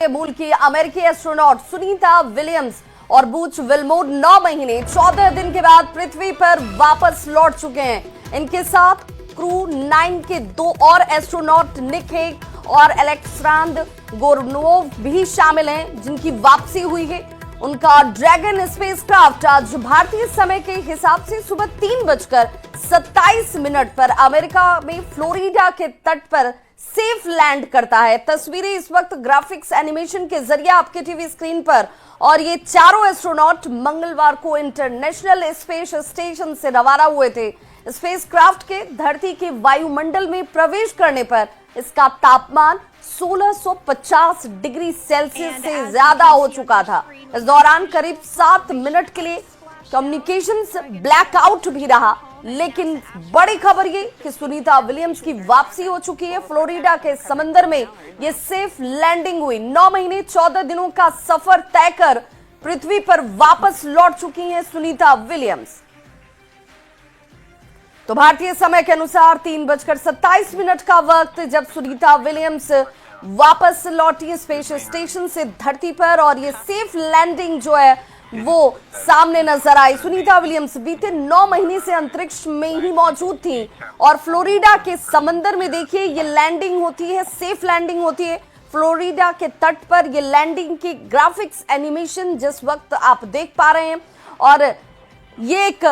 मूल की अमेरिकी एस्ट्रोनॉट सुनीता विलियम्स और बूच विल्मोर 9 महीने 14 दिन के बाद पृथ्वी पर वापस लौट चुके हैं। इनके साथ क्रू 9 के 2 और एस्ट्रोनॉट निक हेग और अलेक्सांद्र गोरनोव भी शामिल हैं, जिनकी वापसी हुई है। उनका ड्रैगन स्पेसक्राफ्ट आज भारतीय समय के हिसाब से सुबह 3:27 पर अमेरिका में फ्लोरिडा के तट पर सेफ लैंड करता है। तस्वीरें इस वक्त ग्राफिक्स एनिमेशन के जरिए आपके टीवी स्क्रीन पर। और ये चारों एस्ट्रोनॉट मंगलवार को इंटरनेशनल स्पेस स्टेशन से रवाना हुए थे। स्पेसक्राफ्ट के धरती के वायुमंडल में प्रवेश करने पर इसका तापमान 1650 डिग्री सेल्सियस से ज्यादा हो चुका था। इस दौरान करीब 7 मिनट के लिए कम्युनिकेशंस ब्लैकआउट भी रहा, लेकिन बड़ी खबर ये कि सुनीता विलियम्स की वापसी हो चुकी है। फ्लोरिडा के समंदर में ये सेफ लैंडिंग हुई। 9 महीने 14 दिनों का सफर तय कर पृथ्वी पर वापस लौट चुकी हैं सुनीता विलियम्स। तो भारतीय समय के अनुसार 3:27 का वक्त जब सुनीता विलियम्स वापस लौटी स्पेस स्टेशन से धरती पर, और ये सेफ लैंडिंग जो है वो सामने नजर आई। सुनीता विलियम्स बीते 9 महीने से अंतरिक्ष में ही मौजूद थी और फ्लोरिडा के समंदर में देखिए ये लैंडिंग होती है, सेफ लैंडिंग होती है। फ्लोरिडा के तट पर ये लैंडिंग की ग्राफिक्स एनिमेशन जिस वक्त आप देख पा रहे हैं, और ये एक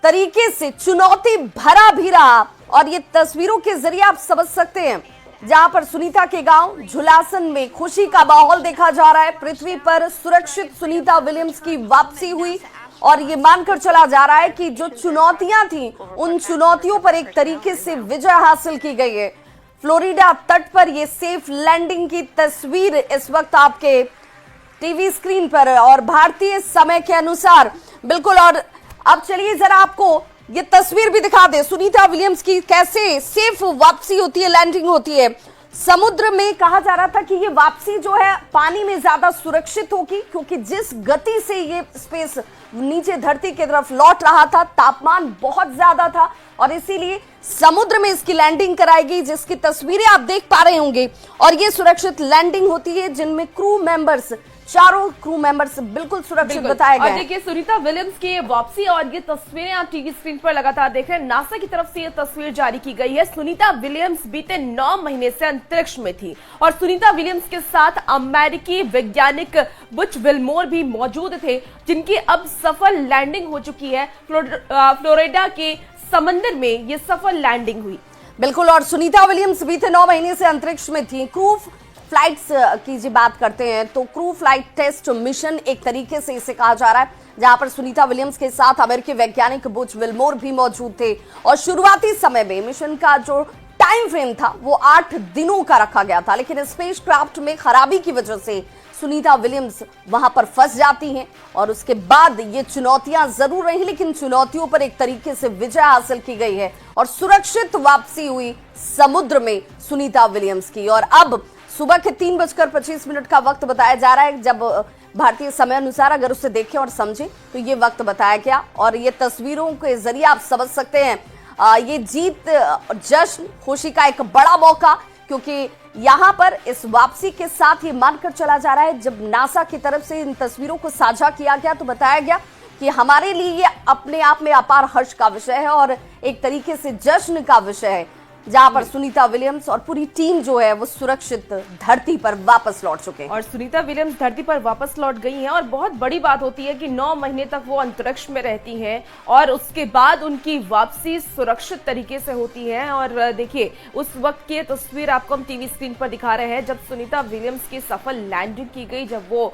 तरीके से चुनौती भरा भी रहा। और ये तस्वीरों के जरिए आप समझ सकते हैं, जहां पर सुनीता के गांव झुलासन में खुशी का माहौल देखा जा रहा है। पृथ्वी पर सुरक्षित सुनीता विलियम्स की वापसी हुई और ये मानकर चला जा रहा है कि जो चुनौतियां थी उन चुनौतियों पर एक तरीके से विजय हासिल की गई है। फ्लोरिडा तट पर ये सेफ लैंडिंग की तस्वीर इस वक्त आपके टीवी स्क्रीन पर है और भारतीय समय के अनुसार बिल्कुल। और अब चलिए जरा आपको ये तस्वीर भी दिखा दे सुनीता विलियम्स की, कैसे सेफ वापसी होती है, लैंडिंग होती है। समुद्र में कहा जा रहा था कि ये वापसी जो है पानी में ज्यादा सुरक्षित होगी, क्योंकि जिस गति से ये स्पेस नीचे धरती की तरफ लौट रहा था, तापमान बहुत ज्यादा था और इसीलिए समुद्र में इसकी लैंडिंग कराई गई, जिसकी तस्वीरें आप देख पा रहे होंगे। और ये सुरक्षित लैंडिंग होती है जिनमें क्रू मेंबर्स, चारों क्रू मेंबर्स बिल्कुल सुरक्षित बताए गए। और देखिए सुनीता विलियम्स की वापसी और ये तस्वीरें आप टीवी स्क्रीन पर लगातार देख रहे हैं। नासा की तरफ से ये तस्वीर जारी की गई है। सुनीता विलियम्स बीते 9 महीने से अंतरिक्ष में थी और सुनीता विलियम्स के साथ अमेरिकी वैज्ञानिक बुच विल्मोर भी मौजूद थे, जिनकी अब सफल लैंडिंग हो चुकी है। फ्लोरिडा के समंदर में ये सफल लैंडिंग हुई। बिल्कुल। और सुनीता विलियम्स बीते 9 महीने से अंतरिक्ष में थी। क्रू फ्लाइट्स की जी बात करते हैं तो क्रू फ्लाइट टेस्ट मिशन एक तरीके से इसे कहा जा रहा है, जहां पर सुनीता विलियम्स के साथ अमेरिकी वैज्ञानिक बुच विल्मोर भी मौजूद थे। और शुरुआती समय में मिशन का जो टाइम फ्रेम था वो 8 दिनों का रखा गया था, लेकिन स्पेसक्राफ्ट में खराबी की वजह से सुनीता विलियम्स वहां पर फंस जाती हैं। और उसके बाद ये चुनौतियां जरूर रही, लेकिन चुनौतियों पर एक तरीके से विजय हासिल की गई है और सुरक्षित वापसी हुई समुद्र में सुनीता विलियम्स की। और अब सुबह के 3:25 का वक्त बताया जा रहा है, जब भारतीय समय अनुसार अगर उसे देखें और समझें तो ये वक्त बताया गया। और ये तस्वीरों के जरिए आप समझ सकते हैं ये जीत, जश्न, खुशी का एक बड़ा मौका, क्योंकि यहाँ पर इस वापसी के साथ ये मानकर चला जा रहा है, जब नासा की तरफ से इन तस्वीरों को साझा किया गया तो बताया गया कि हमारे लिए ये अपने आप में अपार हर्ष का विषय है और एक तरीके से जश्न का विषय है, जहां पर सुनीता विलियम्स और पूरी टीम जो है वो सुरक्षित धरती पर वापस लौट चुके हैं। और सुनीता विलियम्स धरती पर वापस लौट गई हैं और बहुत बड़ी बात होती है कि 9 महीने तक वो अंतरिक्ष में रहती हैं और उसके बाद उनकी वापसी सुरक्षित तरीके से होती है। और देखिए उस वक्त की तस्वीर आपको हम टीवी स्क्रीन पर दिखा रहे हैं, जब सुनीता विलियम्स की सफल लैंडिंग की गई, जब वो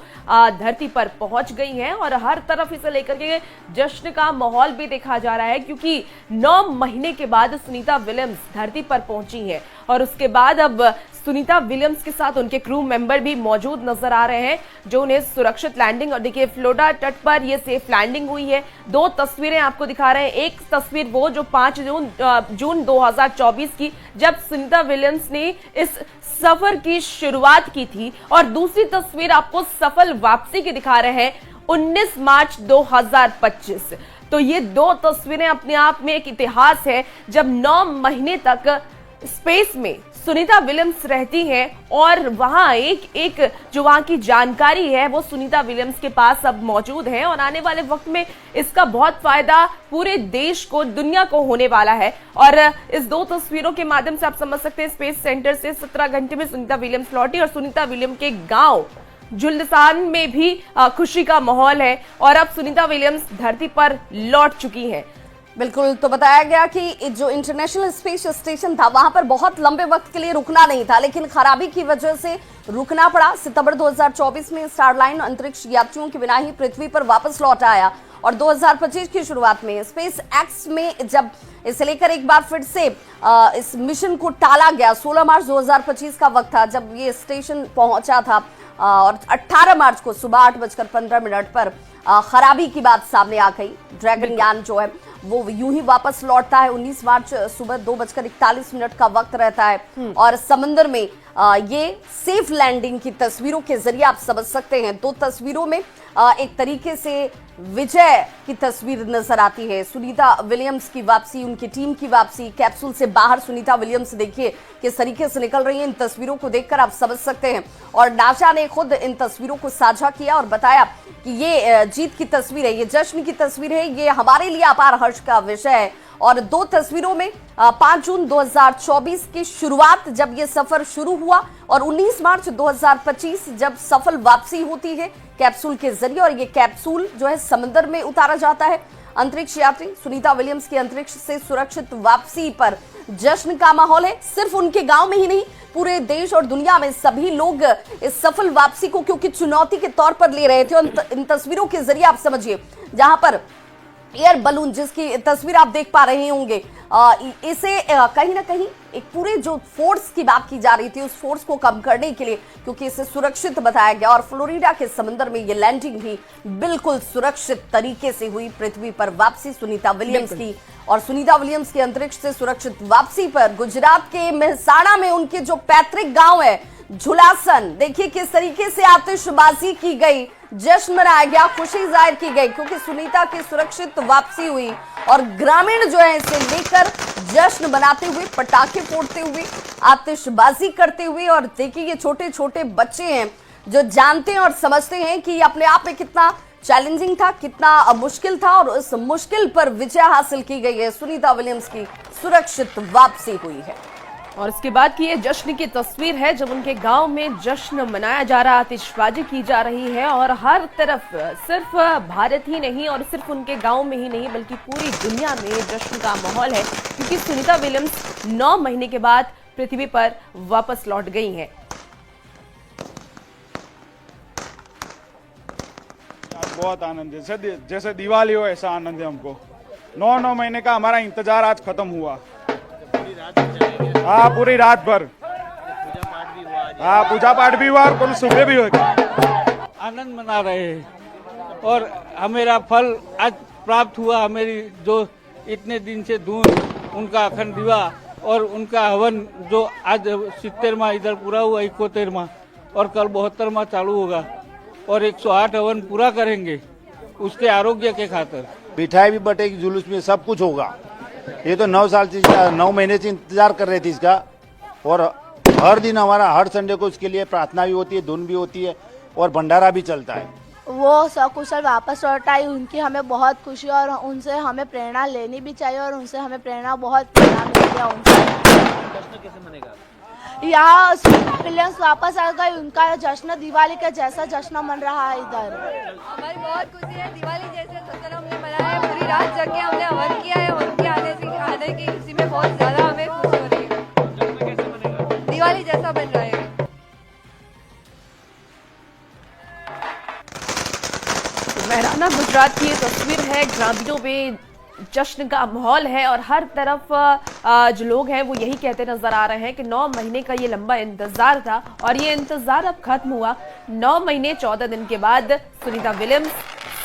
धरती पर पहुंच गई हैं। और हर तरफ इसे लेकर के जश्न का माहौल भी देखा जा रहा है, क्योंकि 9 महीने के बाद सुनीता विलियम्स धरती पर पहुंची है। और उसके बाद अब सुनीता विलियम्स के साथ उनके क्रू मेंबर भी मौजूद नजर आ रहे हैं, जो उन्हें सुरक्षित लैंडिंग। और देखिए फ्लोरिडा तट पर ये सेफ लैंडिंग हुई है। 2 तस्वीरें आपको दिखा रहे हैं। एक तस्वीर वो जो 5 जून 2024 की, जब सुनीता विलियम्स ने इस सफर की शुरुआत की थी, और दूसरी तस्वीर आपको सफल वापसी की दिखा रहे हैं 19 मार्च 2025। तो ये 2 तस्वीरें अपने आप में एक इतिहास है, जब 9 महीने तक स्पेस में सुनीता विलियम्स रहती हैं और वहां एक जो वहां की जानकारी है वो सुनीता विलियम्स के पास अब मौजूद है और आने वाले वक्त में इसका बहुत फायदा पूरे देश को, दुनिया को होने वाला है। और इस दो तस्वीरों के माध्यम से आप समझ सकते हैं स्पेस सेंटर से 17 घंटे में सुनीता विलियम्स लौटी और सुनीता विलियम्स के गांव जुलसान में भी खुशी का माहौल है और अब सुनीता विलियम्स धरती पर लौट चुकी हैं। बिल्कुल, तो बताया गया कि जो इंटरनेशनल स्पेस स्टेशन था वहां पर बहुत लंबे वक्त के लिए रुकना नहीं था, लेकिन खराबी की वजह से रुकना पड़ा। सितंबर 2024 में स्टारलाइन अंतरिक्ष यात्रियों के बिना ही पृथ्वी पर वापस लौट आया और 2025 की शुरुआत में स्पेस एक्स में जब इसे लेकर एक बार फिर से इस मिशन को टाला गया। 16 मार्च 2025 का वक्त था जब ये स्टेशन पहुंचा था और 18 मार्च को सुबह 8:15 पर खराबी की बात सामने आ गई। ड्रैगन यान जो है वो यूं ही वापस लौटता है। 19 मार्च सुबह 2:41 का वक्त रहता है और समंदर में ये सेफ लैंडिंग की तस्वीरों के जरिए आप समझ सकते हैं। दो तस्वीरों में एक तरीके से विजय की तस्वीर नजर आती है। सुनीता विलियम्स की वापसी, उनकी टीम की वापसी, कैप्सूल से बाहर सुनीता विलियम्स देखिए किस तरीके से निकल रही है। इन तस्वीरों को देखकर आप समझ सकते हैं और नासा ने खुद इन तस्वीरों को साझा किया और बताया कि ये जीत की तस्वीर है, ये जश्न की तस्वीर है, ये हमारे लिए अपार हर्ष का विषय है। और दो तस्वीरों में 5 जून 2024 की शुरुआत जब ये सफर शुरू हुआ और 19 मार्च 2025 जब सफल वापसी होती है कैप्सूल के जरिए और ये कैप्सूल जो है समंदर में उतारा जाता है। अंतरिक्ष यात्री सुनीता विलियम्स की अंतरिक्ष से सुरक्षित वापसी पर जश्न का माहौल है। सिर्फ उनके गांव में ही नहीं, पूरे देश और दुनिया में सभी लोग इस सफल वापसी को क्योंकि चुनौती के तौर पर ले रहे थे। और इन तस्वीरों के जरिए आप समझिए जहां पर एयर बलून जिसकी तस्वीर आप देख पा रहे होंगे, इसे कहीं ना कहीं एक पूरे जो फोर्स की बात की जा रही थी उस फोर्स को कम करने के लिए क्योंकि इसे सुरक्षित बताया गया और फ्लोरिडा के समंदर में ये लैंडिंग भी बिल्कुल सुरक्षित तरीके से हुई। पृथ्वी पर वापसी सुनीता विलियम्स की और सुनीता विलियम्स की अंतरिक्ष से सुरक्षित वापसी पर गुजरात के मेहसाणा में उनके जो पैतृक गांव है झुलासन, देखिए किस तरीके से आतिशबाजी की गई, जश्न मनाया गया, खुशी जाहिर की गई क्योंकि सुनीता की सुरक्षित वापसी हुई और ग्रामीण जो है इसे लेकर जश्न मनाते हुए, पटाखे फोड़ते हुए, आतिशबाजी करते हुए। और देखिए ये छोटे छोटे बच्चे हैं जो जानते हैं और समझते हैं कि अपने आप में कितना चैलेंजिंग था, कितना मुश्किल था और उस मुश्किल पर विजय हासिल की गई है। सुनीता विलियम्स की सुरक्षित वापसी हुई है और इसके बाद की ये जश्न की तस्वीर है जब उनके गांव में जश्न मनाया जा रहा, आतिशबाजी की जा रही है और हर तरफ सिर्फ भारत ही नहीं और सिर्फ उनके गांव में ही नहीं बल्कि पूरी दुनिया में जश्न का माहौल है क्योंकि सुनीता विलियम्स 9 महीने के बाद पृथ्वी पर वापस लौट गई हैं। बहुत आनंद है, जैसे दिवाली हो ऐसा आनंद है हमको। 9 महीने का हमारा इंतजार आज खत्म हुआ। हाँ, पूरी रात भर पूजा पाठ भी हुआ और कल सुबह भी हुआ। आनंद मना रहे हैं और हमेरा फल आज प्राप्त हुआ। हमेरी जो इतने दिन से धून, उनका अखंड दिवा और उनका हवन जो आज 70वां इधर पूरा हुआ, 71वां और कल 72वां चालू होगा और 108 हवन पूरा करेंगे उसके आरोग्य के खातिर। मिठाई भी बटेगी, जुलूस में सब कुछ होगा। ये तो 9 महीने से इंतजार कर रहे थे इसका और हर दिन हमारा हर संडे को इसके लिए प्रार्थना भी होती है, धुन भी होती है और भंडारा भी चलता है। वो सकुशल वापस लौट आई, उनकी हमें बहुत खुशी और उनसे हमें प्रेरणा लेनी भी चाहिए और उनसे हमें प्रेरणा मिलती है उनसे। यहाँ विलियम्स वापस आ गई, उनका जश्न दिवाली का जैसा जश्न मन रहा है इधर। हमारी बहुत खुशी है, दिवाली जैसे जश्न हमने मनाया है, पूरी रात जग के हमने हवन किया है। उनके आने की खुशी में बहुत ज्यादा हमें खुशी हो रही है। दिवाली जैसा बन रहा है। मेहराना गुजरात की ये तस्वीर है, ग्रामीणों में जश्न का माहौल है और हर तरफ जो लोग हैं वो यही कहते नजर आ रहे हैं कि 9 महीने का ये लंबा इंतजार था और ये इंतजार अब खत्म हुआ। 9 महीने 14 दिन के बाद सुनीता विलियम्स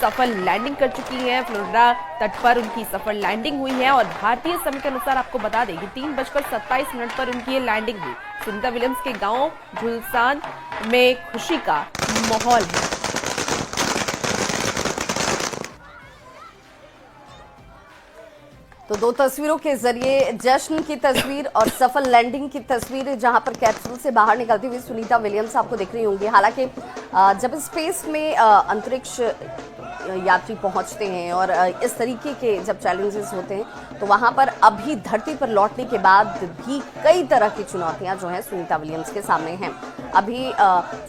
सफल लैंडिंग कर चुकी हैं। फ्लोरिडा तट पर उनकी सफल लैंडिंग हुई है और भारतीय समय के अनुसार आपको बता दें कि 3:27 पर उनकी ये लैंडिंग हुई। सुनीता विलियम्स के गांव झुलसान में खुशी का माहौल है। तो दो तस्वीरों के जरिए जश्न की तस्वीर और सफल लैंडिंग की तस्वीर, जहां पर कैप्सूल से बाहर निकलती हुई सुनीता विलियम्स आपको दिख रही होंगी। हालांकि जब स्पेस में अंतरिक्ष यात्री पहुंचते हैं और इस तरीके के जब चैलेंजेस होते हैं तो वहां पर अभी धरती पर लौटने के बाद भी कई तरह की चुनौतियां जो हैं सुनीता विलियम्स के सामने हैं। अभी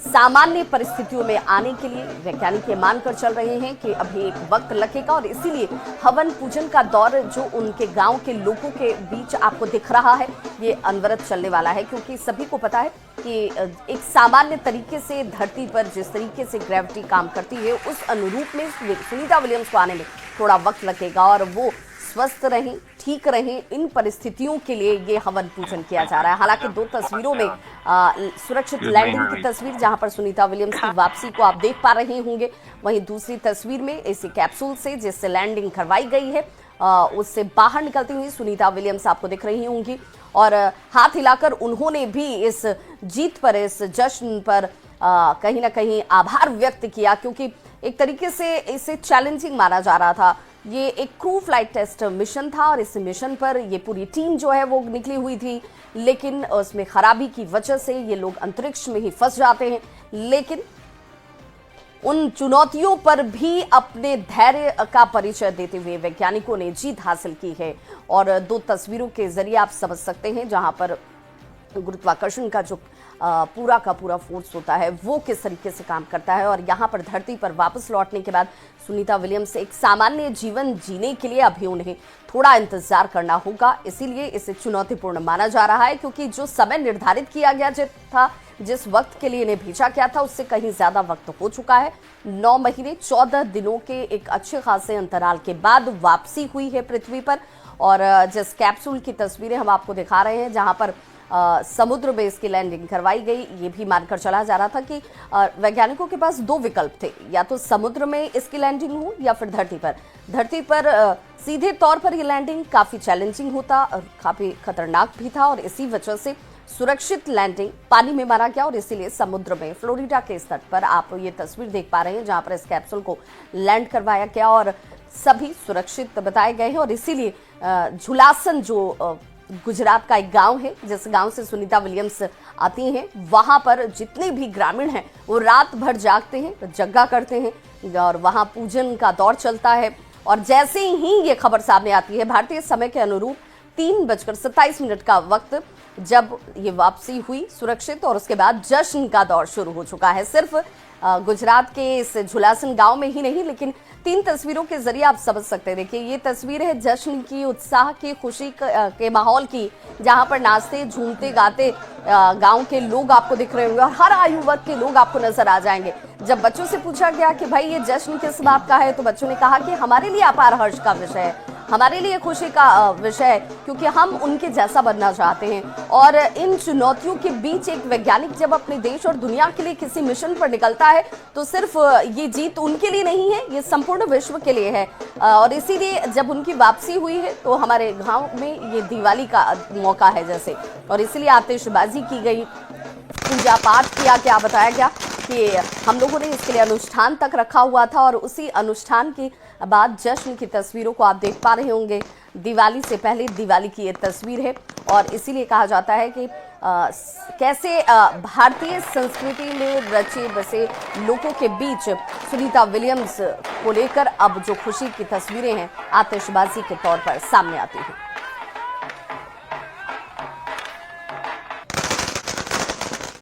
सामान्य परिस्थितियों में आने के लिए वैज्ञानिक ये मानकर चल रहे हैं कि अभी एक वक्त लगेगा और इसीलिए हवन पूजन का दौर जो उनके गांव के लोगों के बीच आपको दिख रहा है ये अनवरत चलने वाला है, क्योंकि सभी को पता है कि एक सामान्य तरीके से धरती पर जिस तरीके से ग्रेविटी काम करती है उस अनुरूप में सुनीता विलियम्स को आने में थोड़ा वक्त लगेगा और वो स्वस्थ रहें, ठीक रहें, इन परिस्थितियों के लिए ये हवन पूजन किया जा रहा है। हालांकि दो तस्वीरों में सुरक्षित लैंडिंग की तस्वीर जहां पर सुनीता विलियम्स की वापसी को आप देख पा रहे होंगे, वहीं दूसरी तस्वीर में इसी कैप्सूल से जिससे लैंडिंग करवाई गई है उससे बाहर निकलती हुई सुनीता विलियम्स आपको दिख रही होंगी और हाथ हिलाकर उन्होंने भी इस जीत पर, इस जश्न पर कहीं ना कहीं आभार व्यक्त किया, क्योंकि एक तरीके से इसे चैलेंजिंग माना जा रहा था। ये एक क्रू फ्लाइट टेस्ट मिशन था और इस मिशन पर ये पूरी टीम जो है वो निकली हुई थी, लेकिन उसमें खराबी की वजह से ये लोग अंतरिक्ष में ही फंस जाते हैं। लेकिन उन चुनौतियों पर भी अपने धैर्य का परिचय देते हुए वैज्ञानिकों ने जीत हासिल की है और दो तस्वीरों के जरिए आप समझ सकते हैं जहां पर गुरुत्वाकर्षण का जो पूरा का पूरा फोर्स होता है वो किस तरीके से काम करता है। और यहाँ पर धरती पर वापस लौटने के बाद सुनीता विलियम्स एक सामान्य जीवन जीने के लिए अभी उन्हें थोड़ा इंतजार करना होगा, इसीलिए इसे चुनौतीपूर्ण माना जा रहा है, क्योंकि जो समय निर्धारित किया गया था, जिस वक्त के लिए इन्हें भेजा गया था उससे कहीं ज्यादा वक्त हो चुका है। 9 महीने 14 दिनों के एक अच्छे खासे अंतराल के बाद वापसी हुई है पृथ्वी पर और जिस कैप्सूल की तस्वीरें हम आपको दिखा रहे हैं जहां पर समुद्र में इसकी लैंडिंग करवाई गई, ये भी मानकर चला जा रहा था कि वैज्ञानिकों के पास दो विकल्प थे, या तो समुद्र में इसकी लैंडिंग हो या फिर धरती पर सीधे तौर पर ये लैंडिंग काफी चैलेंजिंग होता और काफी खतरनाक भी था और इसी वजह से सुरक्षित लैंडिंग पानी में मारा गया और इसीलिए समुद्र में फ्लोरिडा के इस तट पर आप ये तस्वीर देख पा रहे हैं जहां पर इस कैप्सूल को लैंड करवाया गया और सभी सुरक्षित बताए गए हैं। और इसीलिए झुलासन जो गुजरात का एक गांव है जिस गांव से सुनीता विलियम्स आती हैं, वहां पर जितने भी ग्रामीण हैं वो रात भर जागते हैं, जग्गा करते हैं और वहां पूजन का दौर चलता है। और जैसे ही ये खबर सामने आती है भारतीय समय के अनुरूप 3:27 का वक्त जब ये वापसी हुई सुरक्षित और उसके बाद जश्न का दौर शुरू हो चुका है। सिर्फ गुजरात के इस झुलासन गांव में ही नहीं, लेकिन 3 तस्वीरों के जरिए आप समझ सकते हैं। देखिए ये तस्वीर है जश्न की, उत्साह की, खुशी के माहौल की, जहां पर नाचते झूमते गाते गांव के लोग आपको दिख रहे होंगे और हर आयु वर्ग के लोग आपको नजर आ जाएंगे। जब बच्चों से पूछा गया कि भाई ये जश्न किस बात का है तो बच्चों ने कहा कि हमारे लिए अपार हर्ष का विषय है, हमारे लिए खुशी का विषय है, क्योंकि हम उनके जैसा बनना चाहते हैं। और इन चुनौतियों के बीच एक वैज्ञानिक जब अपने देश और दुनिया के लिए किसी मिशन पर निकलता है तो सिर्फ ये जीत उनके लिए नहीं है, ये संपूर्ण विश्व के लिए है। और इसीलिए जब उनकी वापसी हुई है तो हमारे गांव में ये दिवाली का मौका है जैसे, और इसीलिए आतिशबाजी की गई, पूजा पाठ किया गया, बताया गया कि हम लोगों ने इसके लिए अनुष्ठान तक रखा हुआ था और उसी अनुष्ठान के बाद जश्न की तस्वीरों को आप देख पा रहे होंगे। दिवाली से पहले दिवाली की ये तस्वीर है और इसीलिए कहा जाता है कि कैसे भारतीय संस्कृति में रचे बसे लोगों के बीच सुनीता विलियम्स को लेकर अब जो खुशी की तस्वीरें हैं आतिशबाजी के तौर पर सामने आती हैं।